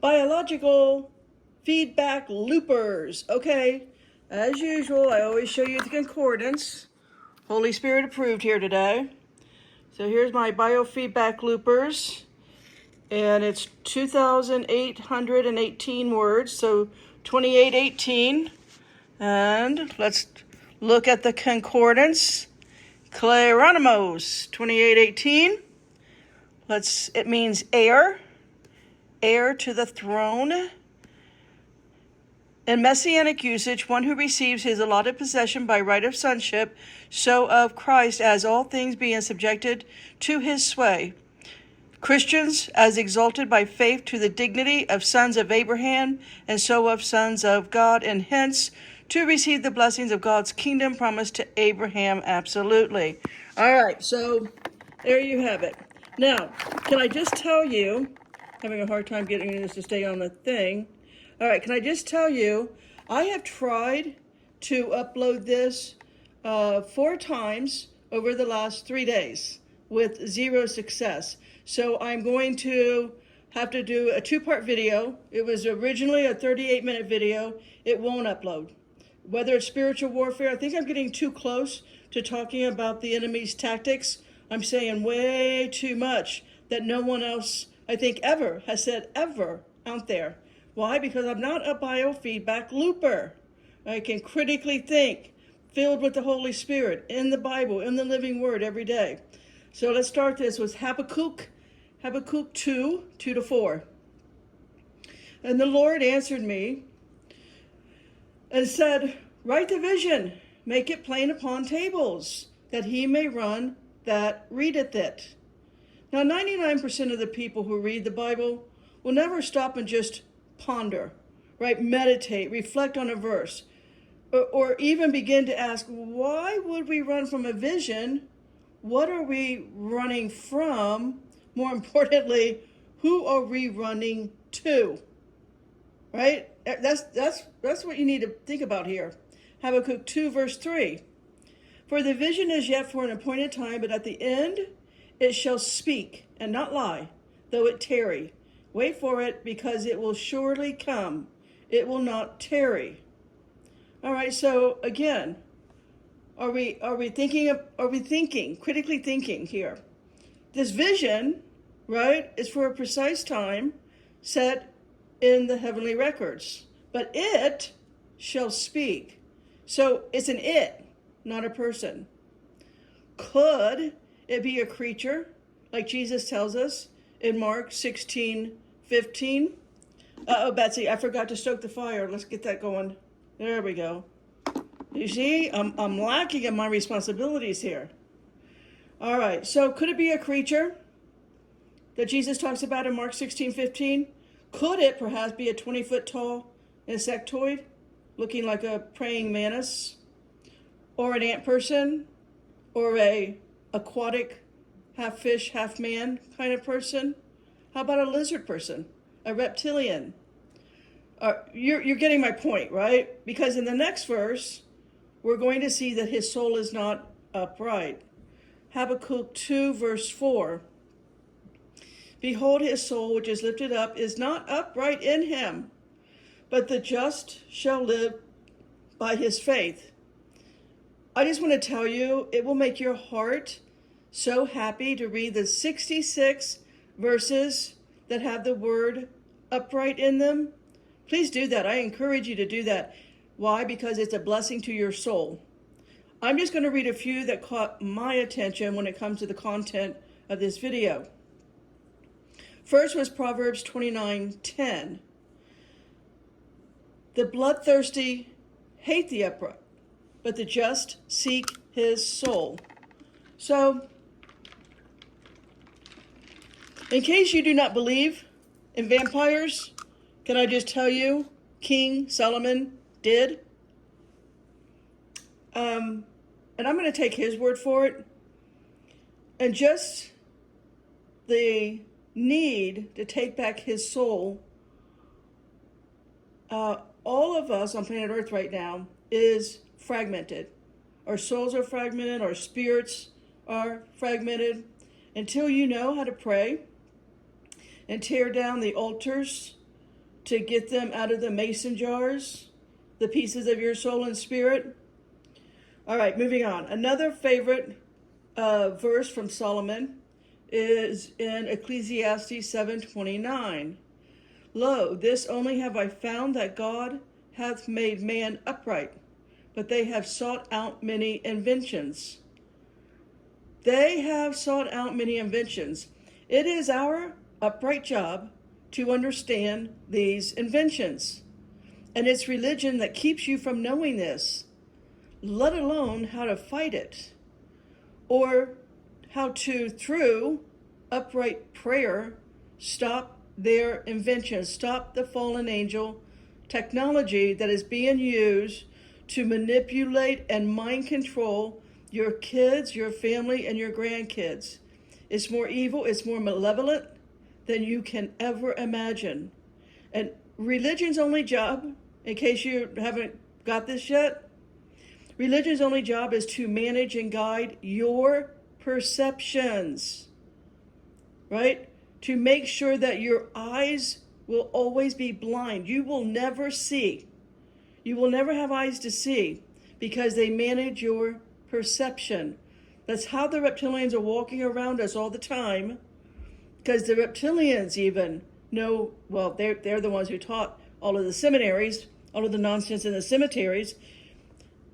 Biological feedback loopers. Okay, as usual, I always show you the concordance. Holy Spirit approved here today. So here's my biofeedback loopers, and it's 2,818 words, so 2818. And let's look at the concordance. Kleronimos, 2818. It means heir to the throne. In Messianic usage, one who receives his allotted possession by right of sonship, so of Christ, as all things being subjected to his sway. Christians, as exalted by faith to the dignity of sons of Abraham, and so of sons of God, and hence to receive the blessings of God's kingdom promised to Abraham absolutely. All right, so there you have it. Now, can I just tell you, having a hard time getting this to stay on the thing. All right, can I just tell you, I have tried to upload this 4 times over the last 3 days with 0 success. So I'm going to have to do a 2-part video. It was originally a 38-minute video. It won't upload. Whether it's spiritual warfare, I think I'm getting too close to talking about the enemy's tactics. I'm saying way too much that no one else, I think, ever has said ever out there. Why? Because I'm not a biofeedback looper. I can critically think, filled with the Holy Spirit, in the Bible, in the living word every day. So let's start this with Habakkuk 2, 2-4. And the Lord answered me and said, write the vision, make it plain upon tables, that he may run that readeth it. Now, 99% of the people who read the Bible will never stop and just ponder, right? Meditate, reflect on a verse, or even begin to ask, why would we run from a vision? What are we running from? More importantly, who are we running to? Right? That's what you need to think about here. Habakkuk 2, verse 3. For the vision is yet for an appointed time, but at the end it shall speak and not lie, though it tarry. Wait for it, because it will surely come. It will not tarry. All right, so again, are we thinking, critically thinking here? This vision, right, is for a precise time set in the heavenly records. But it shall speak. So it's an it, not a person. Could it be a creature, like Jesus tells us in Mark 16:15? Uh-oh, Betsy, I forgot to stoke the fire. Let's get that going. There we go. You see, I'm lacking in my responsibilities here. All right, so could it be a creature that Jesus talks about in Mark 16:15? Could it perhaps be a 20-foot tall insectoid looking like a praying mantis, or an ant person, or a aquatic half fish, half man kind of person? How about a lizard person, a reptilian? You're getting my point, right? Because in the next verse, we're going to see that his soul is not upright. Habakkuk 2, verse 4. Behold, his soul, which is lifted up, is not upright in him, but the just shall live by his faith. I just want to tell you, it will make your heart so happy to read the 66 verses that have the word upright in them. Please do that. I encourage you to do that. Why? Because it's a blessing to your soul. I'm just going to read a few that caught my attention when it comes to the content of this video. First was Proverbs 29:10. The bloodthirsty hate the upright, but the just seek his soul. So, in case you do not believe in vampires, can I just tell you, King Solomon did. And I'm going to take his word for it. And just the need to take back his soul, all of us on planet Earth right now is fragmented. Our souls are fragmented, our spirits are fragmented. Until you know how to pray and tear down the altars to get them out of the mason jars, the pieces of your soul and spirit. All right, moving on. Another favorite verse from Solomon is in Ecclesiastes 7:29. Lo, this only have I found, that God hath made man upright, but they have sought out many inventions. They have sought out many inventions. It is our upright job to understand these inventions. And it's religion that keeps you from knowing this, let alone how to fight it, or how to, through upright prayer, stop their inventions, stop the fallen angel technology that is being used to manipulate and mind control your kids, your family, and your grandkids. It's more evil, it's more malevolent than you can ever imagine. And religion's only job, in case you haven't got this yet, religion's only job is to manage and guide your perceptions, right? To make sure that your eyes will always be blind. You will never see. You will never have eyes to see, because they manage your perception. That's how the reptilians are walking around us all the time, because the reptilians even know, well, they're the ones who taught all of the seminaries, all of the nonsense in the cemeteries.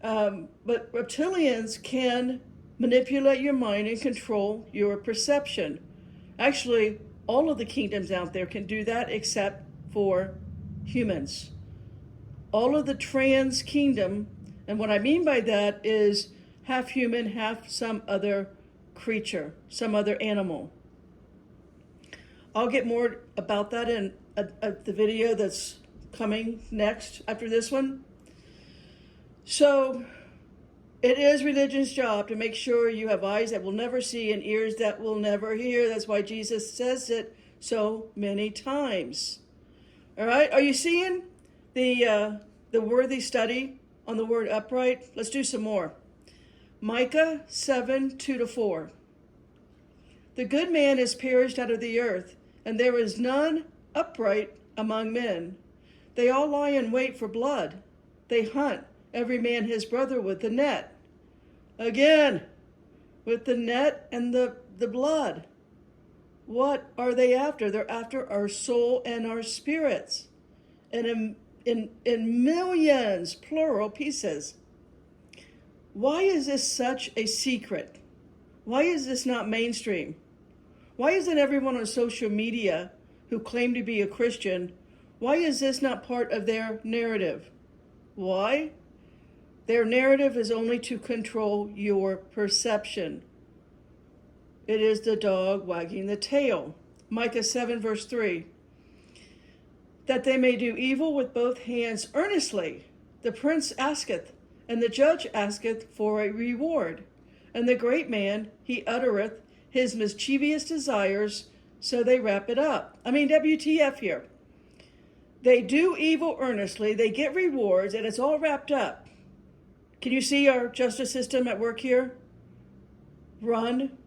But reptilians can manipulate your mind and control your perception. Actually, all of the kingdoms out there can do that except for humans. All of the trans kingdom, and what I mean by that is half human, half some other creature, some other animal. I'll get more about that in the video that's coming next after this one. So it is religion's job to make sure you have eyes that will never see and ears that will never hear. That's why Jesus says it so many times. All right, are you seeing the worthy study on the word upright? Let's do some more. Micah 7:2-4. The good man is perished out of the earth, and there is none upright among men. They all lie in wait for blood. They hunt every man his brother with the net. Again, with the net and the blood. What are they after? They're after our soul and our spirits. And in millions, plural, pieces. Why is this such a secret? Why is this not mainstream? Why isn't everyone on social media who claim to be a Christian, why is this not part of their narrative? Why? Their narrative is only to control your perception. It is the dog wagging the tail. Micah 7:3. That they may do evil with both hands earnestly. The prince asketh, and the judge asketh for a reward. And the great man, he uttereth his mischievous desires, so they wrap it up. WTF here. They do evil earnestly, they get rewards, and it's all wrapped up. Can you see our justice system at work here? Run,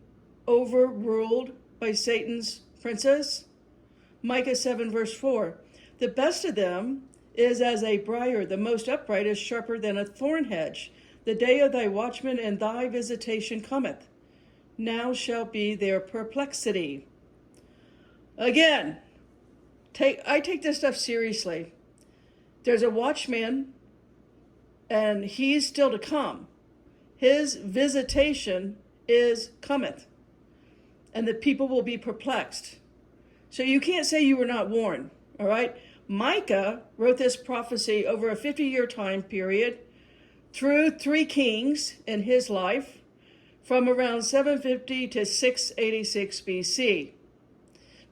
overruled by Satan's princes. Micah 7:4. The best of them is as a briar, the most upright is sharper than a thorn hedge. The day of thy watchman and thy visitation cometh. Now shall be their perplexity. Again, I take this stuff seriously. There's a watchman, and he's still to come. His visitation is cometh, and the people will be perplexed. So you can't say you were not warned, all right? Micah wrote this prophecy over a 50-year time period through 3 kings in his life from around 750 to 686 BC.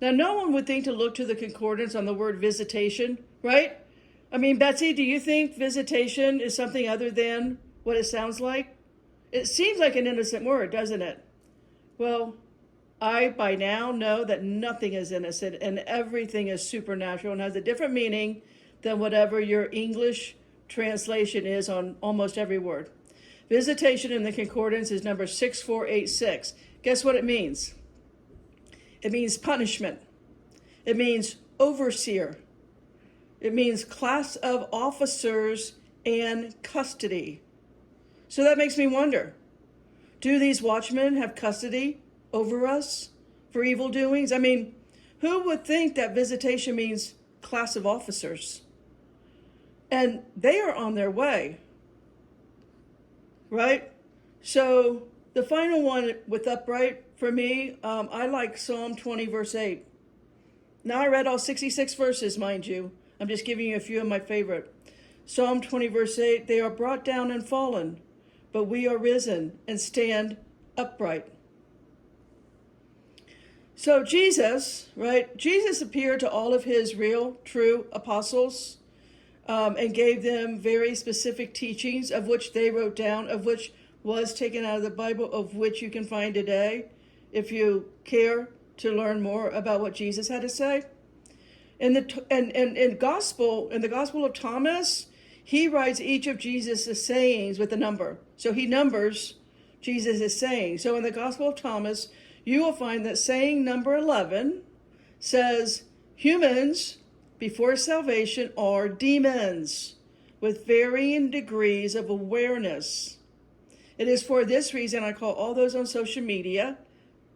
Now, no one would think to look to the concordance on the word visitation, right? Betsy, do you think visitation is something other than what it sounds like? It seems like an innocent word, doesn't it? Well, I by now know that nothing is innocent and everything is supernatural and has a different meaning than whatever your English translation is on almost every word. Visitation in the concordance is number 6486. Guess what it means? It means punishment. It means overseer. It means class of officers and custody. So that makes me wonder, do these watchmen have custody over us for evil doings? I mean, who would think that visitation means class of officers? And they are on their way, right? So the final one with upright, for me, I like Psalm 20, verse 8. Now I read all 66 verses, mind you. I'm just giving you a few of my favorite. Psalm 20, verse 8, they are brought down and fallen, but we are risen and stand upright. So Jesus, right? Jesus appeared to all of his real, true apostles and gave them very specific teachings, of which they wrote down, of which was taken out of the Bible, of which you can find today, if you care to learn more about what Jesus had to say. In the Gospel of Thomas, he writes each of Jesus' sayings with a number. So he numbers Jesus' sayings. So in the Gospel of Thomas, you will find that saying number 11 says, humans before salvation are demons with varying degrees of awareness. It is for this reason I call all those on social media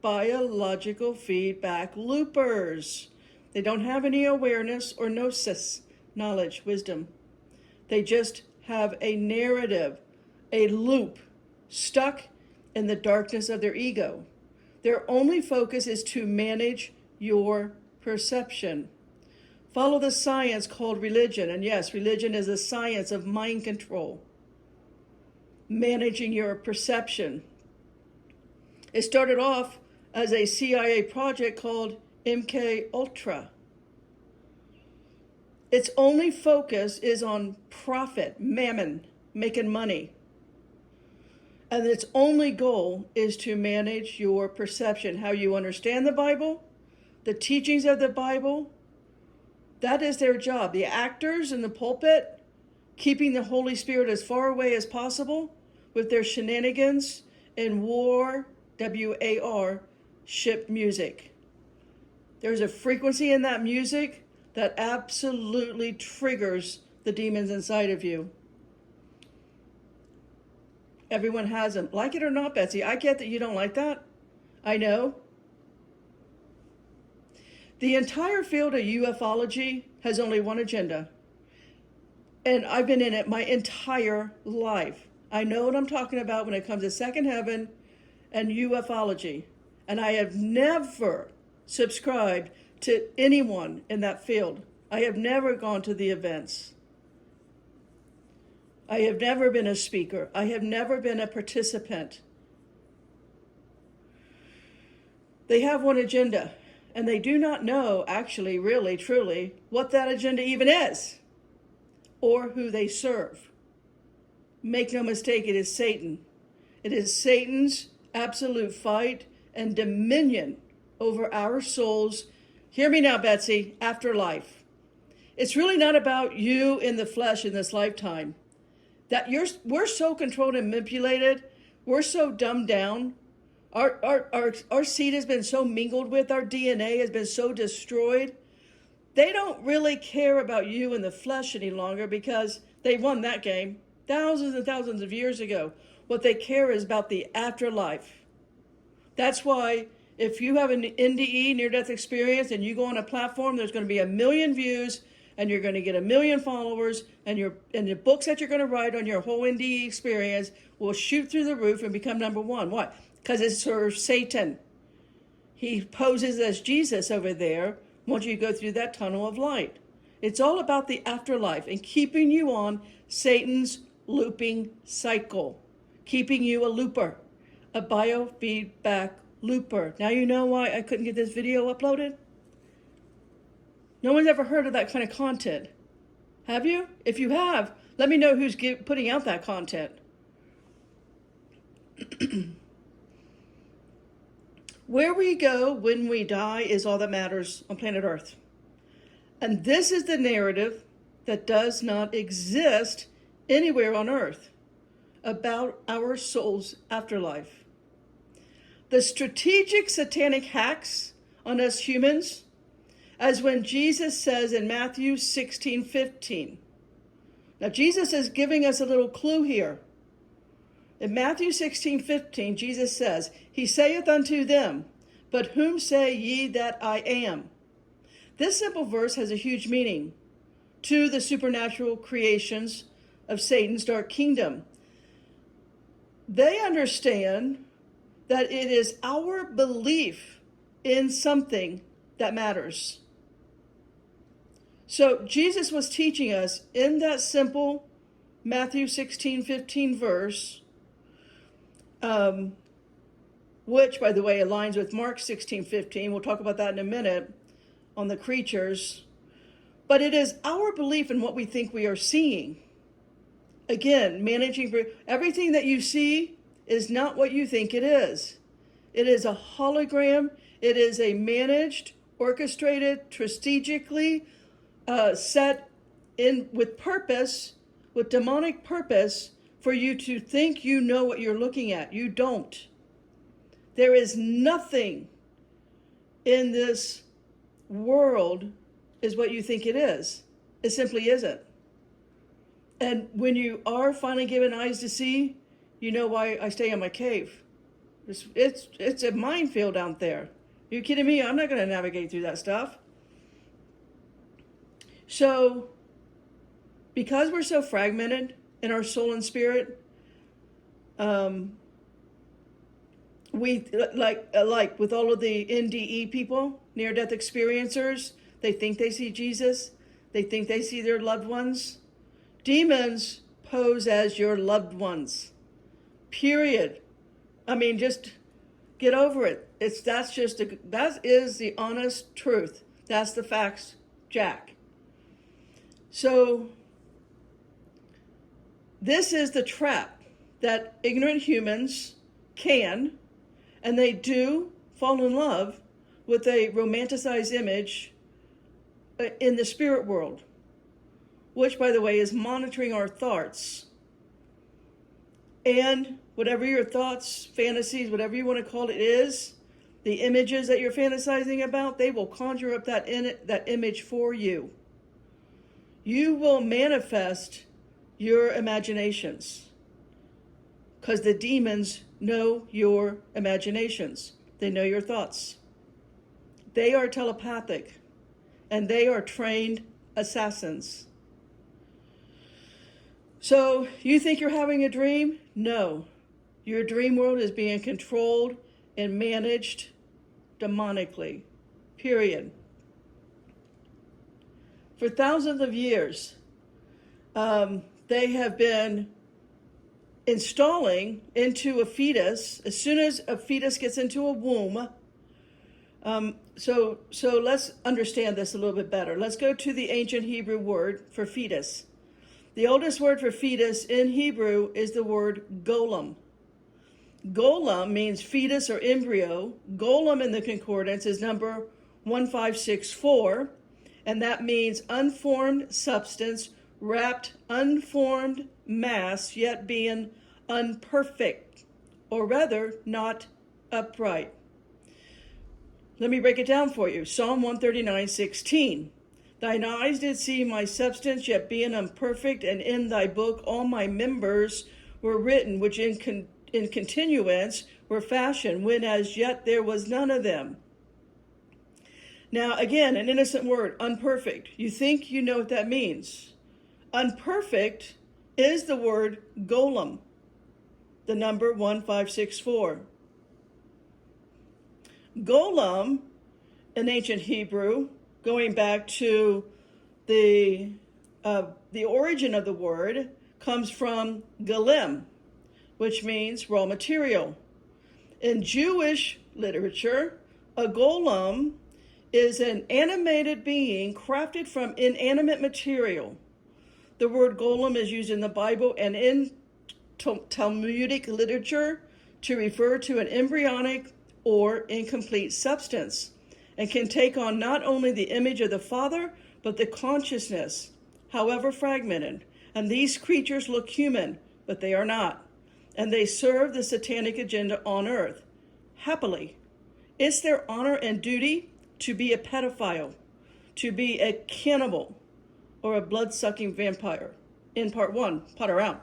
biological feedback loopers. They don't have any awareness or gnosis, knowledge, wisdom. They just have a narrative, a loop, stuck in the darkness of their ego. Their only focus is to manage your perception. Follow the science called religion. And yes, religion is a science of mind control, managing your perception. It started off as a CIA project called MK Ultra. Its only focus is on profit, mammon, making money. And its only goal is to manage your perception, how you understand the Bible, the teachings of the Bible. That is their job. The actors in the pulpit, keeping the Holy Spirit as far away as possible with their shenanigans and war, W-A-R, ship music. There's a frequency in that music that absolutely triggers the demons inside of you. Everyone has them. Like it or not, Betsy, I get that you don't like that. I know. The entire field of ufology has only one agenda. And I've been in it my entire life. I know what I'm talking about when it comes to second heaven and ufology. And I have never subscribed to anyone in that field. I have never gone to the events. I have never been a speaker. I have never been a participant. They have one agenda, and they do not know, actually, really, truly, what that agenda even is, or who they serve. Make no mistake, it is Satan. It is Satan's absolute fight and dominion over our souls. Hear me now, Betsy, afterlife. It's really not about you in the flesh in this lifetime. We're so controlled and manipulated. We're so dumbed down. Our seed has been so mingled with. Our DNA has been so destroyed. They don't really care about you in the flesh any longer because they won that game thousands and thousands of years ago. What they care is about the afterlife. That's why if you have an NDE, near-death experience, and you go on a platform, there's going to be 1 million views, and you're going to get 1 million followers, and the books that you're going to write on your whole NDE experience will shoot through the roof and become number one. Why? Because it serves Satan. He poses as Jesus over there once you go through that tunnel of light. It's all about the afterlife and keeping you on Satan's looping cycle, keeping you a looper, a biofeedback looper. Now you know why I couldn't get this video uploaded? No one's ever heard of that kind of content. Have you? If you have, let me know who's putting out that content. Where we go when we die is all that matters on planet Earth. And this is the narrative that does not exist anywhere on Earth about our soul's afterlife. The strategic satanic hacks on us humans as when Jesus says in Matthew 16:15. Now, Jesus is giving us a little clue here. In Matthew 16:15, Jesus says, He saith unto them, But whom say ye that I am? This simple verse has a huge meaning to the supernatural creations of Satan's dark kingdom. They understand that it is our belief in something that matters. So Jesus was teaching us in that simple Matthew 16:15 verse, which, by the way, aligns with Mark 16:15. We'll talk about that in a minute on the creatures. But it is our belief in what we think we are seeing. Again, everything that you see is not what you think it is. It is a hologram. It is a managed, orchestrated, strategically set in with purpose, with demonic purpose, for you to think you know what you're looking at. You don't. There is nothing in this world is what you think it is. It simply isn't. And when you are finally given eyes to see, you know why I stay in my cave. It's a minefield out there. Are you kidding me? I'm not going to navigate through that stuff. So, because we're so fragmented in our soul and spirit, we like with all of the NDE people, near-death experiencers, they think they see Jesus. They think they see their loved ones. Demons pose as your loved ones. Period. I mean, just get over it. That is the honest truth. That's the facts, Jack. So this is the trap that ignorant humans can, and they do, fall in love with a romanticized image in the spirit world, which, by the way, is monitoring our thoughts. And whatever your thoughts, fantasies, whatever you want to call it is, the images that you're fantasizing about, they will conjure up that image for you. You will manifest your imaginations because the demons know your imaginations. They know your thoughts. They are telepathic, and they are trained assassins. So you think you're having a dream? No. Your dream world is being controlled and managed demonically. Period. For thousands of years, they have been installing into a fetus, as soon as a fetus gets into a womb. So let's understand this a little bit better. Let's go to the ancient Hebrew word for fetus. The oldest word for fetus in Hebrew is the word golem. Golem means fetus or embryo. Golem in the concordance is number 1564, and that means unformed substance, wrapped, unformed mass, yet being unperfect, or rather, not upright. Let me break it down for you. Psalm 139:16. Thine eyes did see my substance, yet being imperfect, and in thy book all my members were written, which in continuance were fashioned, when as yet there was none of them. Now, again, an innocent word, unperfect. You think you know what that means. Unperfect is the word golem, the number 1564. Golem, in ancient Hebrew, going back to the origin of the word, comes from galim, which means raw material. In Jewish literature, a golem is an animated being crafted from inanimate material. The word golem is used in the Bible and in Talmudic literature to refer to an embryonic or incomplete substance, and can take on not only the image of the Father, but the consciousness, however fragmented. And these creatures look human, but they are not. And they serve the satanic agenda on earth. Happily, it's their honor and duty to be a pedophile, to be a cannibal or a blood-sucking vampire. In part 1, Potter out.